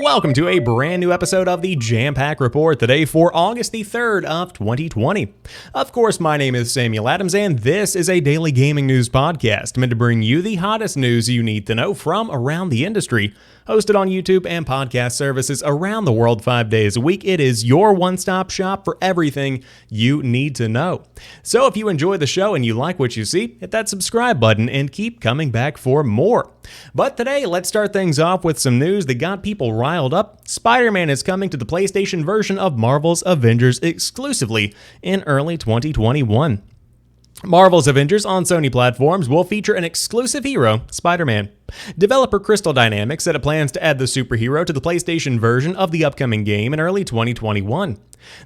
Welcome to a brand new episode of the Jampack Report today for August the 3rd of 2020. Of course, my name is Samuel Adams and this is a daily gaming news podcast meant to bring you the hottest news you need to know from around the industry. Hosted on YouTube and podcast services around the world 5 days a week, it is your one-stop shop for everything you need to know. So if you enjoy the show and you like what you see, hit that subscribe button and keep coming back for more. But today, let's start things off with some news that got people riled up. Spider-Man is coming to the PlayStation version of Marvel's Avengers exclusively in early 2021. Marvel's Avengers on Sony platforms will feature an exclusive hero, Spider-Man. Developer Crystal Dynamics said it plans to add the superhero to the PlayStation version of the upcoming game in early 2021.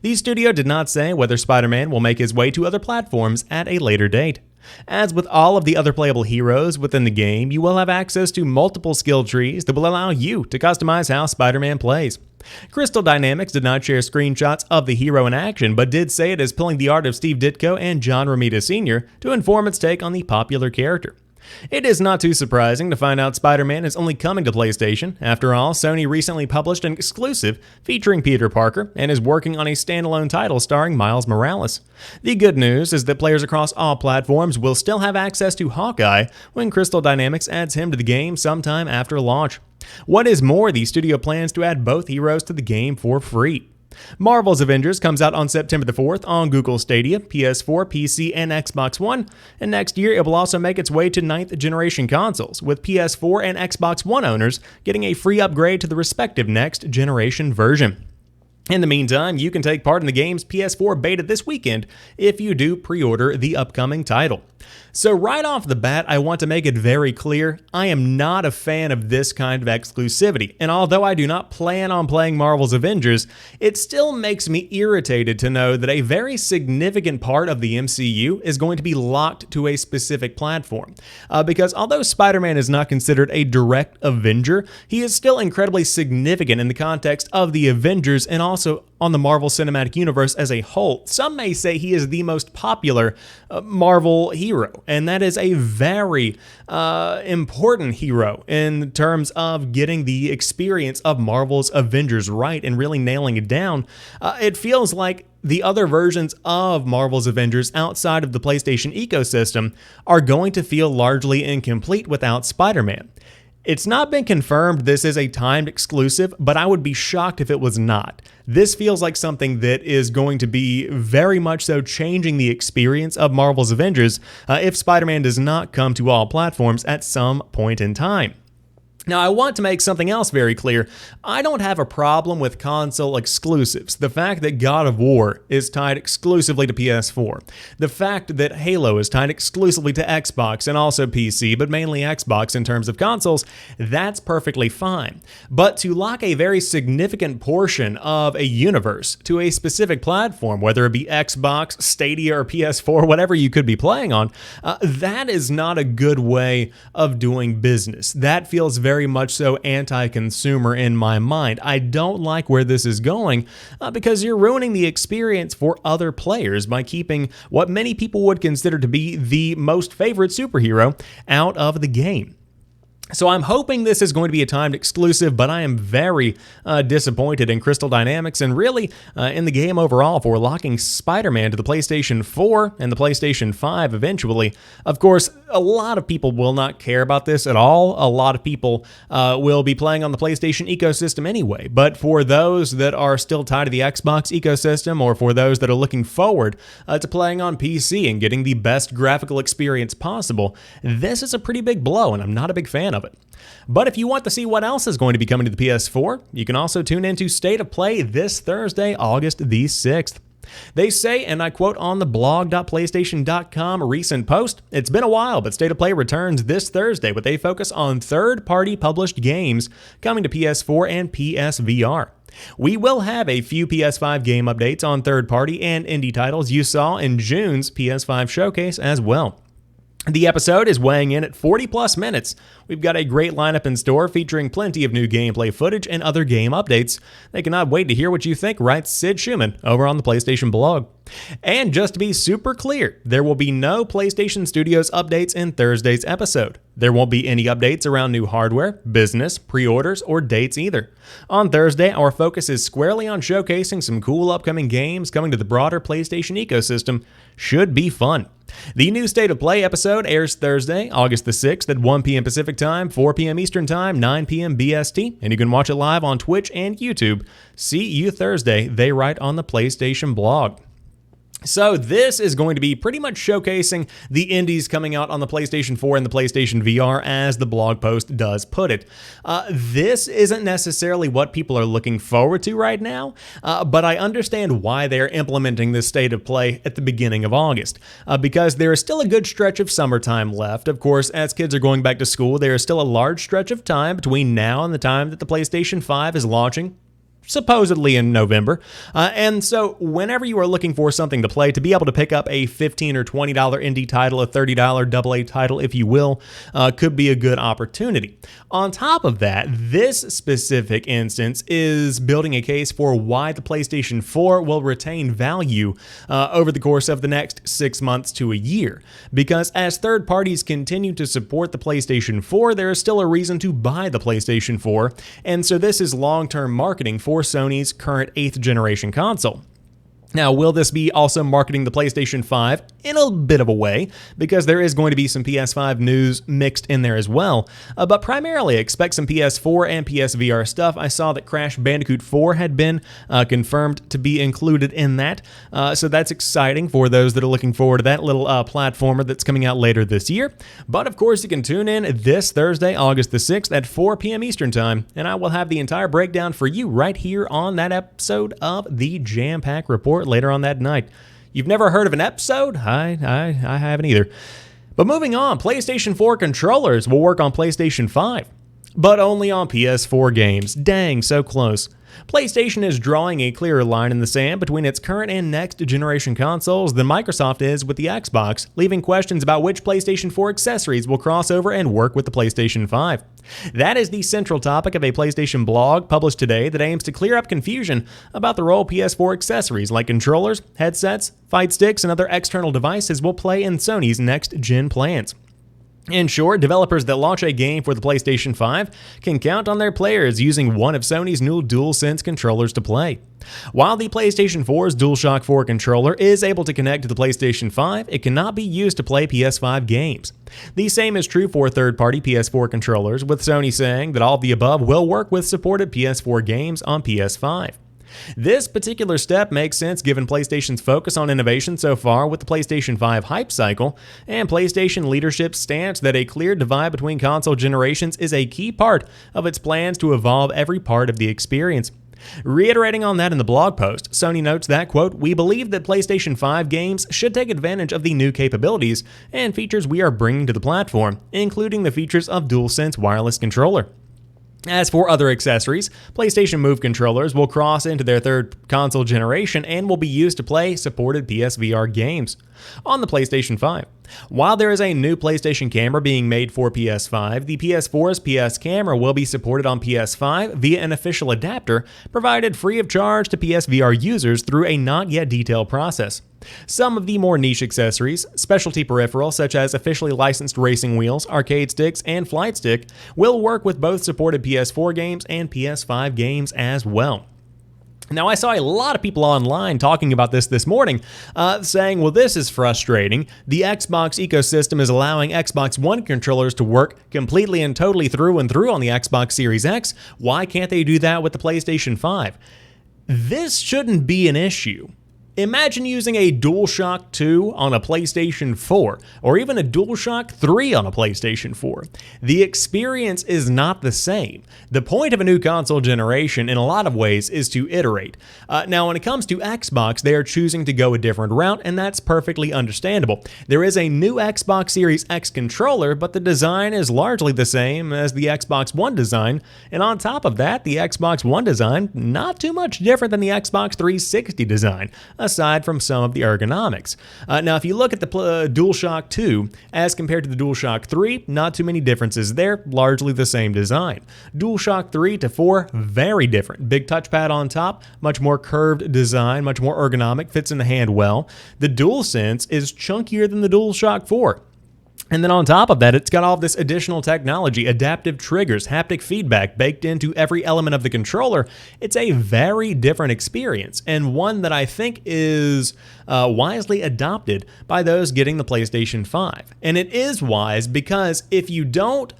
The studio did not say whether Spider-Man will make his way to other platforms at a later date. As with all of the other playable heroes within the game, you will have access to multiple skill trees that will allow you to customize how Spider-Man plays. Crystal Dynamics did not share screenshots of the hero in action, but did say it is pulling the art of Steve Ditko and John Romita Sr. to inform its take on the popular character. It is not too surprising to find out Spider-Man is only coming to PlayStation. After all, Sony recently published an exclusive featuring Peter Parker and is working on a standalone title starring Miles Morales. The good news is that players across all platforms will still have access to Hawkeye when Crystal Dynamics adds him to the game sometime after launch. What is more, the studio plans to add both heroes to the game for free. Marvel's Avengers comes out on September the 4th on Google Stadia, PS4, PC, and Xbox One, and next year it will also make its way to 9th generation consoles, with PS4 and Xbox One owners getting a free upgrade to the respective next generation version. In the meantime, you can take part in the game's PS4 beta this weekend if you do pre-order the upcoming title. So right off the bat, I want to make it very clear, I am not a fan of this kind of exclusivity, and although I do not plan on playing Marvel's Avengers, it still makes me irritated to know that a very significant part of the MCU is going to be locked to a specific platform. Because although Spider-Man is not considered a direct Avenger, he is still incredibly significant in the context of the Avengers and also on the Marvel Cinematic Universe as a whole. Some may say he is the most popular Marvel hero, and that is a very important hero in terms of getting the experience of Marvel's Avengers right and really nailing it down. It feels like the other versions of Marvel's Avengers outside of the PlayStation ecosystem are going to feel largely incomplete without Spider-Man. It's not been confirmed this is a timed exclusive, but I would be shocked if it was not. This feels like something that is going to be very much so changing the experience of Marvel's Avengers if Spider-Man does not come to all platforms at some point in time. Now, I want to make something else very clear. I don't have a problem with console exclusives. The fact that God of War is tied exclusively to PS4, the fact that Halo is tied exclusively to Xbox and also PC, but mainly Xbox in terms of consoles, that's perfectly fine. But to lock a very significant portion of a universe to a specific platform, whether it be Xbox, Stadia, or PS4, whatever you could be playing on, that is not a good way of doing business. That feels very much so anti-consumer in my mind. I don't like where this is going because you're ruining the experience for other players by keeping what many people would consider to be the most favorite superhero out of the game. So I'm hoping this is going to be a timed exclusive, but I am very disappointed in Crystal Dynamics and really in the game overall for locking Spider-Man to the PlayStation 4 and the PlayStation 5 eventually. Of course, a lot of people will not care about this at all. A lot of people will be playing on the PlayStation ecosystem anyway, but for those that are still tied to the Xbox ecosystem or for those that are looking forward to playing on PC and getting the best graphical experience possible, this is a pretty big blow and I'm not a big fan of it. But if you want to see what else is going to be coming to the PS4, you can also tune into State of Play this Thursday, August the 6th. They say, and I quote on the blog.playstation.com recent post, "It's been a while, but State of Play returns this Thursday with a focus on third-party published games coming to PS4 and PSVR. We will have a few PS5 game updates on third-party and indie titles you saw in June's PS5 showcase as well. The episode is weighing in at 40 plus minutes. We've got a great lineup in store featuring plenty of new gameplay footage and other game updates. They cannot wait to hear what you think, writes Sid Schumann over on the PlayStation blog. And just to be super clear, there will be no PlayStation Studios updates in Thursday's episode. There won't be any updates around new hardware, business, pre-orders, or dates either. On Thursday, our focus is squarely on showcasing some cool upcoming games coming to the broader PlayStation ecosystem. Should be fun. The new State of Play episode airs Thursday, August the 6th at 1 p.m. Pacific Time, 4 p.m. Eastern Time, 9 p.m. BST, and you can watch it live on Twitch and YouTube. See you Thursday, they write on the PlayStation blog. So this is going to be pretty much showcasing the indies coming out on the PlayStation 4 and the PlayStation VR, as the blog post does put it. This isn't necessarily what people are looking forward to right now, but I understand why they're implementing this State of Play at the beginning of August, because there is still a good stretch of summertime left. Of course, as kids are going back to school, there is still a large stretch of time between now and the time that the PlayStation 5 is launching, supposedly in November. And so whenever you are looking for something to play, to be able to pick up a $15 or $20 indie title, a $30 AA title, if you will, could be a good opportunity. On top of that, this specific instance is building a case for why the PlayStation 4 will retain value over the course of the next 6 months to a year. Because as third parties continue to support the PlayStation 4, there is still a reason to buy the PlayStation 4, and so this is long-term marketing for Sony's current 8th generation console. Now, will this be also marketing the PlayStation 5? In a bit of a way, because there is going to be some PS5 news mixed in there as well, but primarily expect some PS4 and PSVR stuff. I saw that Crash Bandicoot 4 had been confirmed to be included in that, so that's exciting for those that are looking forward to that little platformer that's coming out later this year. But of course, you can tune in this Thursday, August the 6th at 4 p.m. Eastern Time, and I will have the entire breakdown for you right here on that episode of the Jampack Report later on that night. You've never heard of an episode? I haven't either. But moving on, PlayStation 4 controllers will work on PlayStation 5, but only on PS4 games. Dang, so close. PlayStation is drawing a clearer line in the sand between its current and next generation consoles than Microsoft is with the Xbox, leaving questions about which PlayStation 4 accessories will cross over and work with the PlayStation 5. That is the central topic of a PlayStation blog published today that aims to clear up confusion about the role PS4 accessories like controllers, headsets, fight sticks, and other external devices will play in Sony's next-gen plans. In short, developers that launch a game for the PlayStation 5 can count on their players using one of Sony's new DualSense controllers to play. While the PlayStation 4's DualShock 4 controller is able to connect to the PlayStation 5, it cannot be used to play PS5 games. The same is true for third-party PS4 controllers, with Sony saying that all of the above will work with supported PS4 games on PS5. This particular step makes sense given PlayStation's focus on innovation so far with the PlayStation 5 hype cycle, and PlayStation leadership's stance that a clear divide between console generations is a key part of its plans to evolve every part of the experience. Reiterating on that in the blog post, Sony notes that, quote, "We believe that PlayStation 5 games should take advantage of the new capabilities and features we are bringing to the platform, including the features of DualSense wireless controller." As for other accessories, PlayStation Move controllers will cross into their third console generation and will be used to play supported PSVR games on the PlayStation 5. While there is a new PlayStation camera being made for PS5, the PS4's PS camera will be supported on PS5 via an official adapter provided free of charge to PSVR users through a not yet detailed process. Some of the more niche accessories, specialty peripherals such as officially licensed racing wheels, arcade sticks, and flight stick, will work with both supported PS4 games and PS5 games as well. Now, I saw a lot of people online talking about this morning, saying, well, this is frustrating. The Xbox ecosystem is allowing Xbox One controllers to work completely and totally through and through on the Xbox Series X. Why can't they do that with the PlayStation 5? This shouldn't be an issue. Imagine using a DualShock 2 on a PlayStation 4, or even a DualShock 3 on a PlayStation 4. The experience is not the same. The point of a new console generation, in a lot of ways, is to iterate. Now, when it comes to Xbox, they are choosing to go a different route, and that's perfectly understandable. There is a new Xbox Series X controller, but the design is largely the same as the Xbox One design, and on top of that, the Xbox One design, not too much different than the Xbox 360 design, aside from some of the ergonomics. Now, if you look at the DualShock 2 as compared to the DualShock 3, not too many differences there, largely the same design. DualShock 3 to 4, very different. Big touchpad on top, much more curved design, much more ergonomic, fits in the hand well. The DualSense is chunkier than the DualShock 4. And then on top of that, it's got all this additional technology, adaptive triggers, haptic feedback baked into every element of the controller. It's a very different experience, and one that I think is wisely adopted by those getting the PlayStation 5. And it is wise because if you don't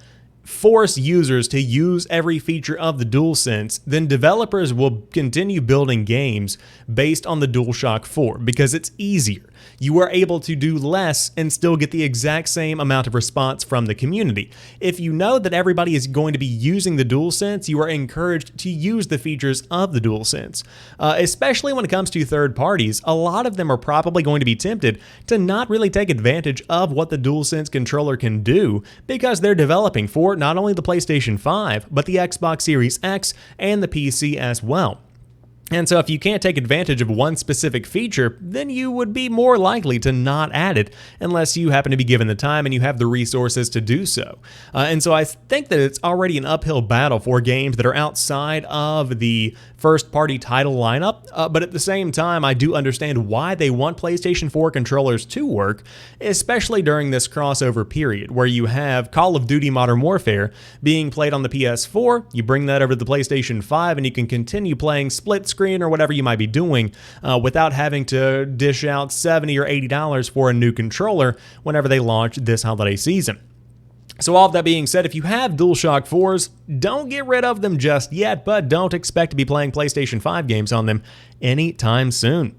force users to use every feature of the DualSense, then developers will continue building games based on the DualShock 4 because it's easier. You are able to do less and still get the exact same amount of response from the community. If you know that everybody is going to be using the DualSense, you are encouraged to use the features of the DualSense. Especially when it comes to third parties, a lot of them are probably going to be tempted to not really take advantage of what the DualSense controller can do because they're developing for not only the PlayStation 5, but the Xbox Series X and the PC as well. And so if you can't take advantage of one specific feature, then you would be more likely to not add it unless you happen to be given the time and you have the resources to do so. And so I think that it's already an uphill battle for games that are outside of the first-party title lineup, but at the same time, I do understand why they want PlayStation 4 controllers to work, especially during this crossover period where you have Call of Duty Modern Warfare being played on the PS4, you bring that over to the PlayStation 5, and you can continue playing split screen or whatever you might be doing without having to dish out $70 or $80 for a new controller whenever they launch this holiday season. So all of that being said, if you have DualShock 4s, don't get rid of them just yet, but don't expect to be playing PlayStation 5 games on them anytime soon.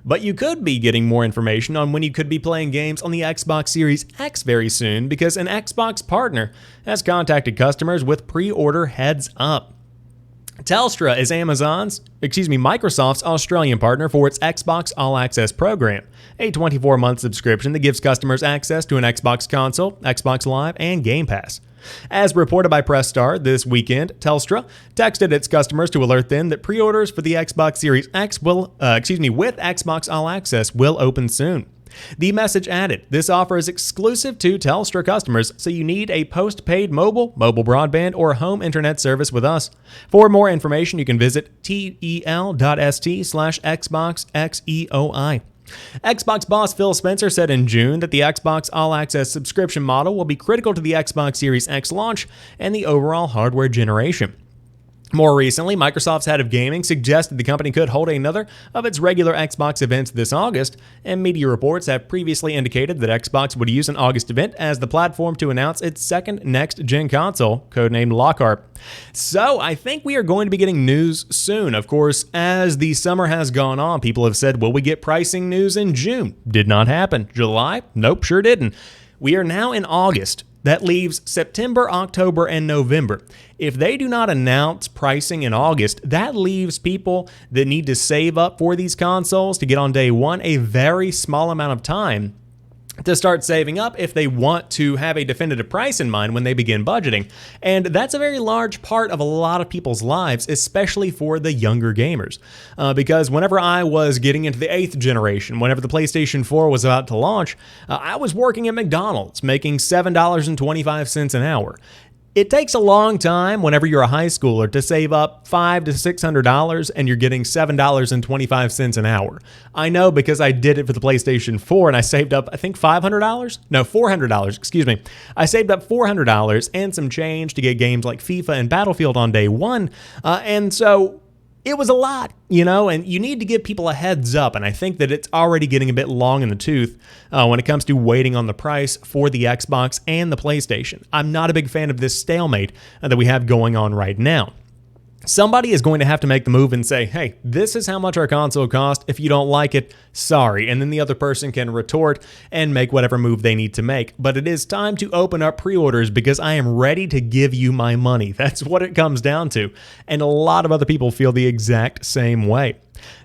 But you could be getting more information on when you could be playing games on the Xbox Series X very soon because an Xbox partner has contacted customers with pre-order heads up. Telstra is Microsoft's Australian partner for its Xbox All Access program, a 24-month subscription that gives customers access to an Xbox console, Xbox Live, and Game Pass. As reported by Press Star this weekend, Telstra texted its customers to alert them that pre-orders for the Xbox Series X with Xbox All Access will open soon. The message added, this offer is exclusive to Telstra customers, so you need a post-paid mobile broadband, or home internet service with us. For more information, you can visit tel.st/XboxXEOI. Xbox boss Phil Spencer said in June that the Xbox All Access subscription model will be critical to the Xbox Series X launch and the overall hardware generation. More recently, Microsoft's head of gaming suggested the company could hold another of its regular Xbox events this August, and media reports have previously indicated that Xbox would use an August event as the platform to announce its second next-gen console, codenamed Lockhart. So I think we are going to be getting news soon. Of course, as the summer has gone on, people have said, will we get pricing news in June? Did not happen. July? Nope, sure didn't. We are now in August. That leaves September, October, and November. If they do not announce pricing in August, that leaves people that need to save up for these consoles to get on day one a very small amount of time to start saving up if they want to have a definitive price in mind when they begin budgeting. And that's a very large part of a lot of people's lives, especially for the younger gamers. Because whenever I was getting into the 8th generation, whenever the PlayStation 4 was about to launch, I was working at McDonald's making $7.25 an hour. It takes a long time whenever you're a high schooler to save up $500 to $600 and you're getting $7.25 an hour. I know because I did it for the PlayStation 4 and I saved up, I think $500? No, $400, excuse me. I saved up $400 and some change to get games like FIFA and Battlefield on day one. And so it was a lot, and you need to give people a heads up, and I think that it's already getting a bit long in the tooth when it comes to waiting on the price for the Xbox and the PlayStation. I'm not a big fan of this stalemate that we have going on right now. Somebody is going to have to make the move and say, hey, this is how much our console costs. If you don't like it, sorry. And then the other person can retort and make whatever move they need to make. But it is time to open up pre-orders because I am ready to give you my money. That's what it comes down to. And a lot of other people feel the exact same way.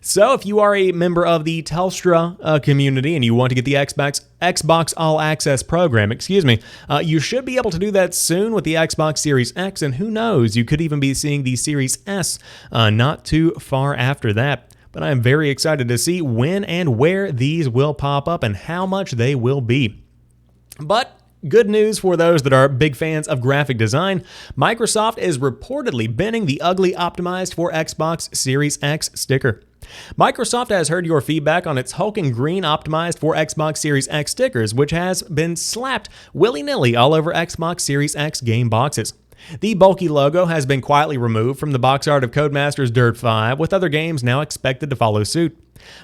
So if you are a member of the Telstra community and you want to get the Xbox All Access program, you should be able to do that soon with the Xbox Series X, and who knows, you could even be seeing the Series S not too far after that. but I am very excited to see when and where these will pop up and how much they will be. But good news for those that are big fans of graphic design, Microsoft is reportedly banning the ugly optimized for Xbox Series X sticker. Microsoft has heard your feedback on its hulking green optimized for Xbox Series X stickers, which has been slapped willy-nilly all over Xbox Series X game boxes. The bulky logo has been quietly removed from the box art of Codemasters Dirt 5, with other games now expected to follow suit.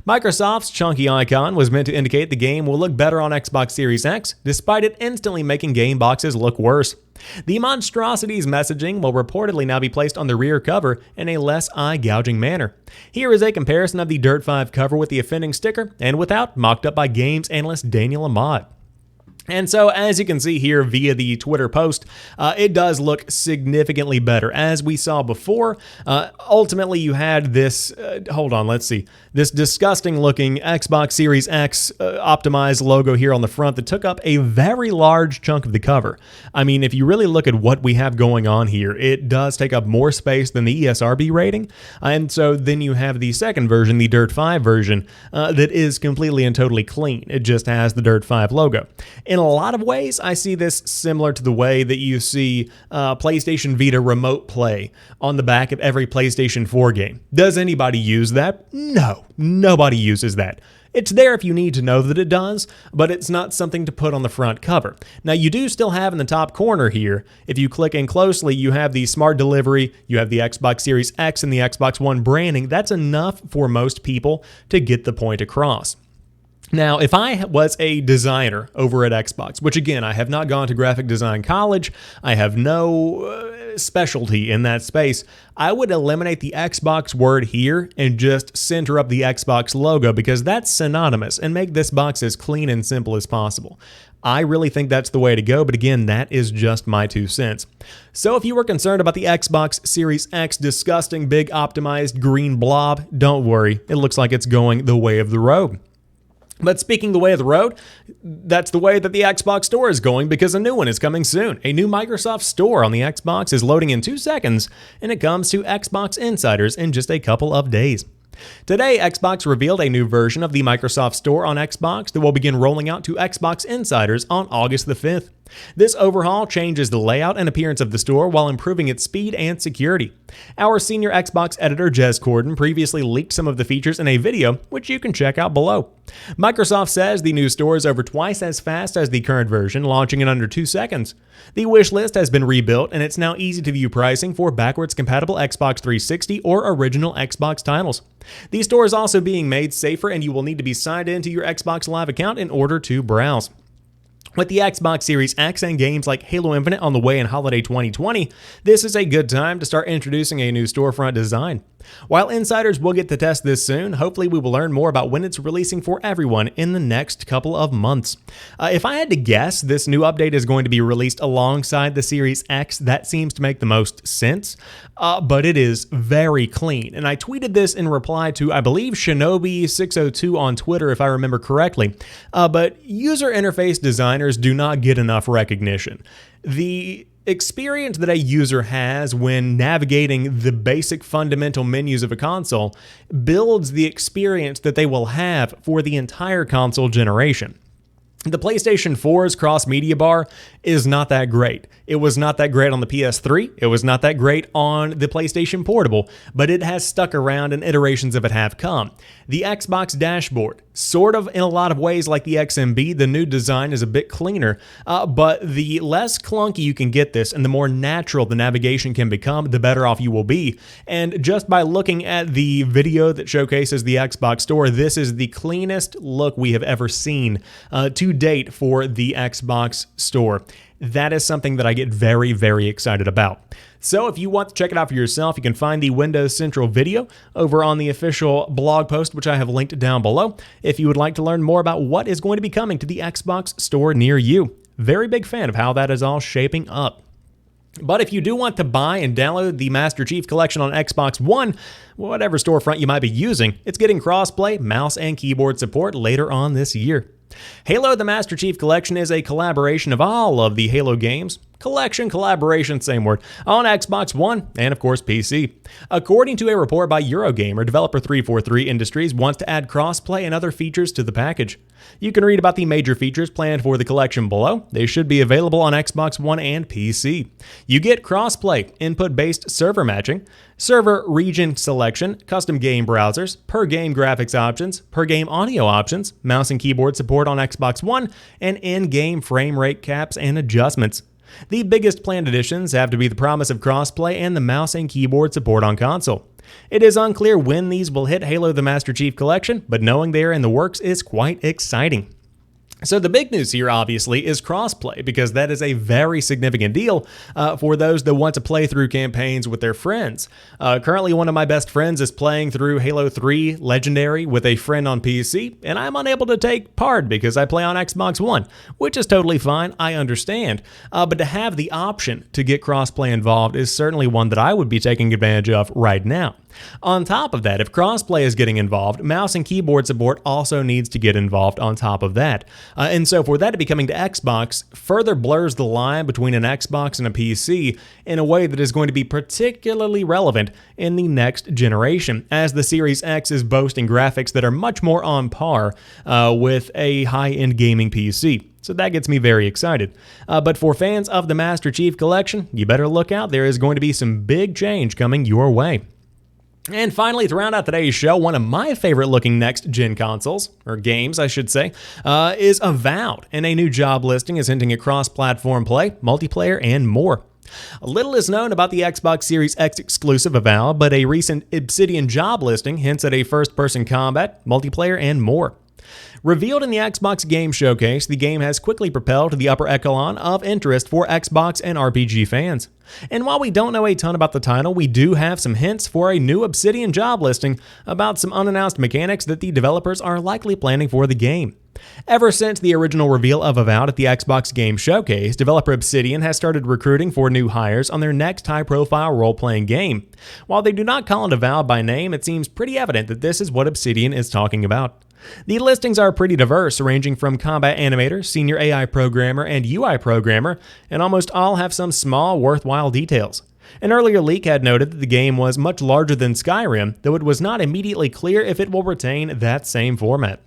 Microsoft's chunky icon was meant to indicate the game will look better on Xbox Series X, despite it instantly making game boxes look worse. The monstrosity's messaging will reportedly now be placed on the rear cover in a less eye-gouging manner. Here is a comparison of the Dirt 5 cover with the offending sticker and without, mocked up by games analyst Daniel Ahmad. And so, as you can see here via the Twitter post, it does look significantly better. As we saw before, ultimately you had this, this disgusting looking Xbox Series X optimized logo here on the front that took up a very large chunk of the cover. I mean, if you really look at what we have going on here, it does take up more space than the ESRB rating. And so then you have the second version, the Dirt 5 version, that is completely and totally clean. It just has the Dirt 5 logo. In a lot of ways, I see this similar to the way that you see PlayStation Vita Remote Play on the back of every PlayStation 4 game. Does anybody use that? No, nobody uses that. It's there if you need to know that it does, but it's not something to put on the front cover. Now, you do still have in the top corner here, if you click in closely, you have the Smart Delivery, you have the Xbox Series X and the Xbox One branding. That's enough for most people to get the point across. Now, if I was a designer over at Xbox, which again, I have not gone to graphic design college, I have no specialty in that space, I would eliminate the Xbox word here and just center up the Xbox logo because that's synonymous and make this box as clean and simple as possible. I really think that's the way to go, but again, that is just my 2 cents. So if you were concerned about the Xbox Series X disgusting big optimized green blob, don't worry, it looks like it's going the way of the road. But speaking the way of the road, that's the way that the Xbox Store is going because a new one is coming soon. A new Microsoft Store on the Xbox is loading in 2 seconds, and it comes to Xbox Insiders in just a couple of days. Today, Xbox revealed a new version of the Microsoft Store on Xbox that will begin rolling out to Xbox Insiders on August the 5th. This overhaul changes the layout and appearance of the store while improving its speed and security. Our senior Xbox editor Jez Corden previously leaked some of the features in a video, which you can check out below. Microsoft says the new store is over twice as fast as the current version, launching in under 2 seconds. The wish list has been rebuilt, and it's now easy to view pricing for backwards compatible Xbox 360 or original Xbox titles. The store is also being made safer, and you will need to be signed into your Xbox Live account in order to browse. With the Xbox Series X and games like Halo Infinite on the way in holiday 2020, this is a good time to start introducing a new storefront design. While insiders will get to test this soon, hopefully we will learn more about when it's releasing for everyone in the next couple of months. If I had to guess, this new update is going to be released alongside the Series X. That seems to make the most sense, but it is very clean. And I tweeted this in reply to, I believe, Shinobi602 on Twitter, if I remember correctly. But user interface designers do not get enough recognition. The experience that a user has when navigating the basic fundamental menus of a console builds the experience that they will have for the entire console generation. The PlayStation 4's cross-media bar is not that great. It was not that great on the PS3. It was not that great on the PlayStation Portable, but it has stuck around and iterations of it have come. The Xbox dashboard, sort of in a lot of ways like the XMB, the new design is a bit cleaner, but the less clunky you can get this and the more natural the navigation can become, the better off you will be. And just by looking at the video that showcases the Xbox Store, this is the cleanest look we have ever seen to date for the Xbox Store. That is something that I get very, very excited about. So if you want to check it out for yourself, you can find the Windows Central video over on the official blog post, which I have linked down below, if you would like to learn more about what is going to be coming to the Xbox Store near you. Very big fan of how that is all shaping up. But if you do want to buy and download the Master Chief Collection on Xbox One, whatever storefront you might be using, it's getting crossplay, mouse, and keyboard support later on this year. Halo the Master Chief Collection is a collaboration of all of the Halo games, collection, collaboration, same word, on Xbox One and of course PC. According to a report by Eurogamer, developer 343 Industries wants to add crossplay and other features to the package. You can read about the major features planned for the collection below. They should be available on Xbox One and PC. You get crossplay, input-based server matching, server region selection, custom game browsers, per-game graphics options, per-game audio options, mouse and keyboard support on Xbox One, and in-game frame rate caps and adjustments. The biggest planned additions have to be the promise of crossplay and the mouse and keyboard support on console. It is unclear when these will hit Halo the Master Chief Collection, but knowing they are in the works is quite exciting. So the big news here, obviously, is crossplay, because that is a very significant deal for those that want to play through campaigns with their friends. Currently, one of my best friends is playing through Halo 3 Legendary with a friend on PC, and I'm unable to take part because I play on Xbox One, which is totally fine, I understand. But to have the option to get crossplay involved is certainly one that I would be taking advantage of right now. On top of that, if crossplay is getting involved, mouse and keyboard support also needs to get involved on top of that. And so for that to be coming to Xbox further blurs the line between an Xbox and a PC in a way that is going to be particularly relevant in the next generation, as the Series X is boasting graphics that are much more on par with a high-end gaming PC. So that gets me very excited. But for fans of the Master Chief Collection, you better look out. There is going to be some big change coming your way. And finally, to round out today's show, one of my favorite looking next-gen consoles, or games I should say, is Avowed, and a new job listing is hinting at cross-platform play, multiplayer, and more. Little is known about the Xbox Series X exclusive Avowed, but a recent Obsidian job listing hints at a first-person combat, multiplayer, and more. Revealed in the Xbox Game Showcase, the game has quickly propelled to the upper echelon of interest for Xbox and RPG fans. And while we don't know a ton about the title, we do have some hints for a new Obsidian job listing about some unannounced mechanics that the developers are likely planning for the game. Ever since the original reveal of Avowed at the Xbox Game Showcase, developer Obsidian has started recruiting for new hires on their next high-profile role-playing game. While they do not call it Avowed by name, it seems pretty evident that this is what Obsidian is talking about. The listings are pretty diverse, ranging from combat animator, senior AI programmer, and UI programmer, and almost all have some small, worthwhile details. An earlier leak had noted that the game was much larger than Skyrim, though it was not immediately clear if it will retain that same format.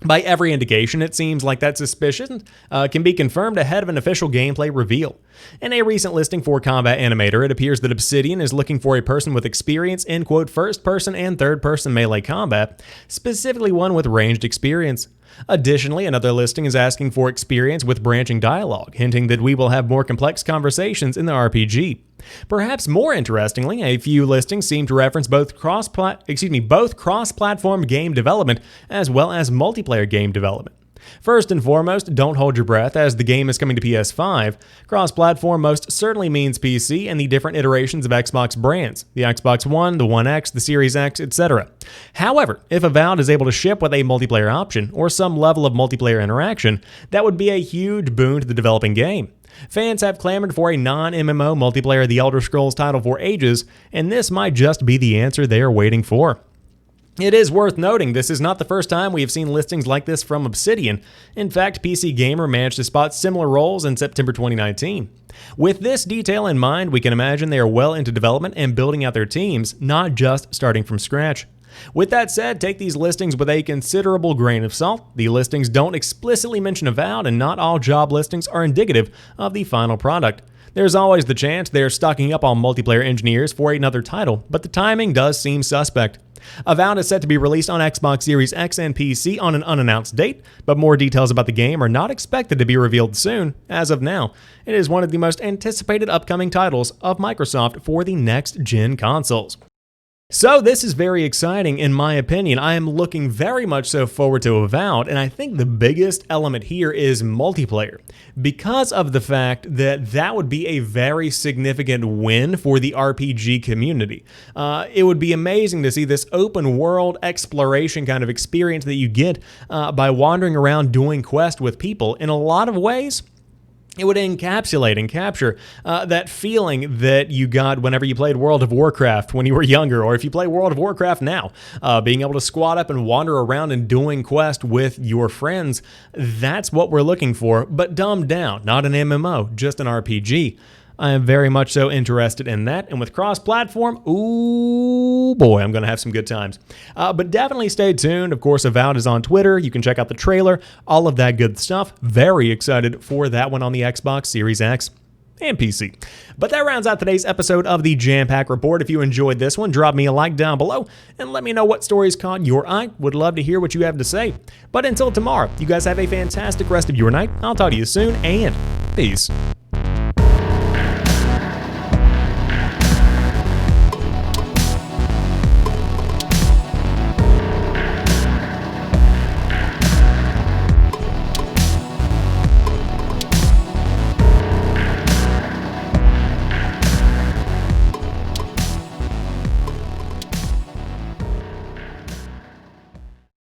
By every indication, it seems like that suspicion can be confirmed ahead of an official gameplay reveal. In a recent listing for Combat Animator, it appears that Obsidian is looking for a person with experience in, quote, first-person and third-person melee combat, specifically one with ranged experience. Additionally, another listing is asking for experience with branching dialogue, hinting that we will have more complex conversations in the RPG. Perhaps more interestingly, a few listings seem to reference both cross-platform game development as well as multiplayer game development. First and foremost, don't hold your breath, as the game is coming to PS5. Cross-platform most certainly means PC and the different iterations of Xbox brands, the Xbox One, the One X, the Series X, etc. However, if Avowed is able to ship with a multiplayer option, or some level of multiplayer interaction, that would be a huge boon to the developing game. Fans have clamored for a non-MMO multiplayer The Elder Scrolls title for ages, and this might just be the answer they are waiting for. It is worth noting this is not the first time we have seen listings like this from Obsidian. In fact, PC Gamer managed to spot similar roles in September 2019. With this detail in mind, we can imagine they are well into development and building out their teams, not just starting from scratch. With that said, take these listings with a considerable grain of salt. The listings don't explicitly mention Avowed, and not all job listings are indicative of the final product. There's always the chance they're stocking up on multiplayer engineers for another title, but the timing does seem suspect. Avowed is set to be released on Xbox Series X and PC on an unannounced date, but more details about the game are not expected to be revealed soon. As of now, it is one of the most anticipated upcoming titles of Microsoft for the next-gen consoles. So this is very exciting in my opinion. I am looking very much so forward to Avowed, and I think the biggest element here is multiplayer, because of the fact that that would be a very significant win for the RPG community. It would be amazing to see this open world exploration kind of experience that you get by wandering around doing quests with people. In a lot of ways, it would encapsulate and capture that feeling that you got whenever you played World of Warcraft when you were younger, or if you play World of Warcraft now. Being able to squat up and wander around and doing quests with your friends, that's what we're looking for, but dumbed down, not an MMO, just an RPG. I am very much so interested in that, and with cross-platform, ooh boy, I'm going to have some good times. But definitely stay tuned. Of course, Avowed is on Twitter. You can check out the trailer, all of that good stuff. Very excited for that one on the Xbox Series X and PC. But that rounds out today's episode of the Jampack Report. If you enjoyed this one, drop me a like down below and let me know what stories caught your eye. Would love to hear what you have to say. But until tomorrow, you guys have a fantastic rest of your night. I'll talk to you soon, and peace.